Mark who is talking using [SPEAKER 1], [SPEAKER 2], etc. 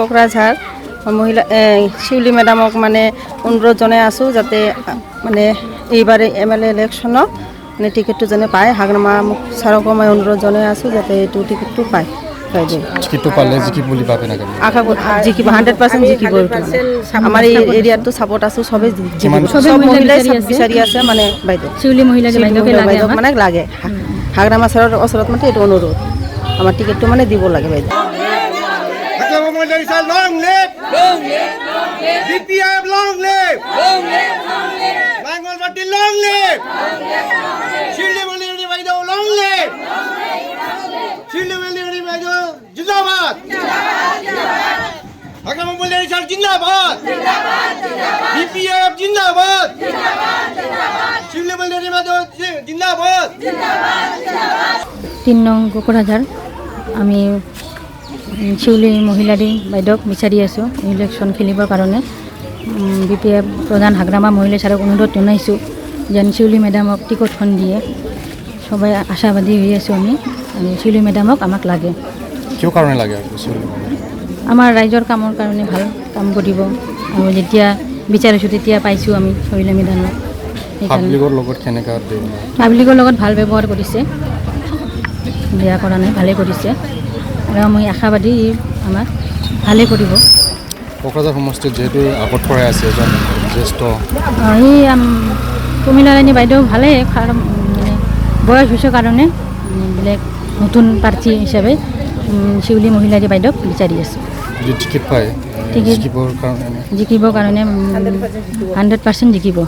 [SPEAKER 1] কোকৰাঝাৰ মহিলা শিউলি মেডামক মানে অনুৰোধ জনাই আছোঁ যাতে মানে এইবাৰ MLA ইলেকশ্যনত মানে টিকেটটো যেনে পায় হাগ্ৰামা ছাৰকো মই অনুৰোধ জনাই আছোঁ যাতে এইটো টিকেটটো পায়
[SPEAKER 2] টিকেটটো পালে জিকিব বুলি ভাবে না
[SPEAKER 1] আশা জিকিব 100% জিকিব আমাৰ এই এৰিয়াটো ছাপোৰ্ট আছোঁ চবেই চব মহিলাই বিচাৰি আছে মানে বাইদেউ
[SPEAKER 3] শিউলি মহিলাকে
[SPEAKER 1] বাইদেউ মানে লাগে হাগ্ৰামা ছাৰৰ ওচৰত মানে এইটো অনুৰোধ আমাৰ টিকেটটো মানে দিব লাগে বাইদেউ
[SPEAKER 4] Long live! Long live! Long live! DPM long live! Long live! Long live! Bengal Party long live! Long live! Long live! Shilli Malli Baido long live! Long live! Long live! Shilli Malli Baido Jindabad! Jindabad! Jindabad! Hagrama Malli Sal Jindabad! Jindabad! Jindabad! DPM Jindabad! Jindabad! Jindabad! Shilli Malli Baido Jindabad! Jindabad! Jindabad!
[SPEAKER 3] 3 নং কোকৰাঝাৰ আমি শিউলি মহিলাৰী বাইদেউক বিচাৰি আছোঁ election খেলিবৰ কাৰণে BPF প্ৰধান হাগ্ৰামা মহিলা ছাৰক অনুৰোধ জনাইছোঁ যেন শিউলি মেডামক টিকটখন দিয়ে সবাই আশাবাদী হৈ আছোঁ আমি আৰু শিউলি মেডামক আমাক লাগে
[SPEAKER 2] কিয় কাৰণে লাগে
[SPEAKER 3] আমাৰ ৰাইজৰ কামৰ কাৰণে ভাল কাম কৰিব আৰু যেতিয়া বিচাৰিছোঁ তেতিয়া পাইছোঁ আমি শিউলি মেডামক
[SPEAKER 2] পাব্লিকৰ লগত কেনেকা
[SPEAKER 3] পাব্লিকৰ লগত ভাল ব্যৱহাৰ কৰিছে বেয়া কৰা নাই ভালে কৰিছে আৰু মই আশাবাদী আমাক ভালে কৰিব
[SPEAKER 2] কোকৰাঝাৰ সমষ্টিত যেহেতু আগত পৰাই আছে এজন জ্যেষ্ঠ
[SPEAKER 3] এই প্ৰমীলাৰাণী বাইদেউ ভালে মানে বয়স হৈছে কাৰণে বেলেগ নতুন প্ৰাৰ্থী হিচাপে শিউলি মহিলাৰী বাইদেউক বিচাৰি আছোঁ
[SPEAKER 2] যদি টিকেট পায় জিকিবৰ কাৰণে
[SPEAKER 3] 100% জিকিব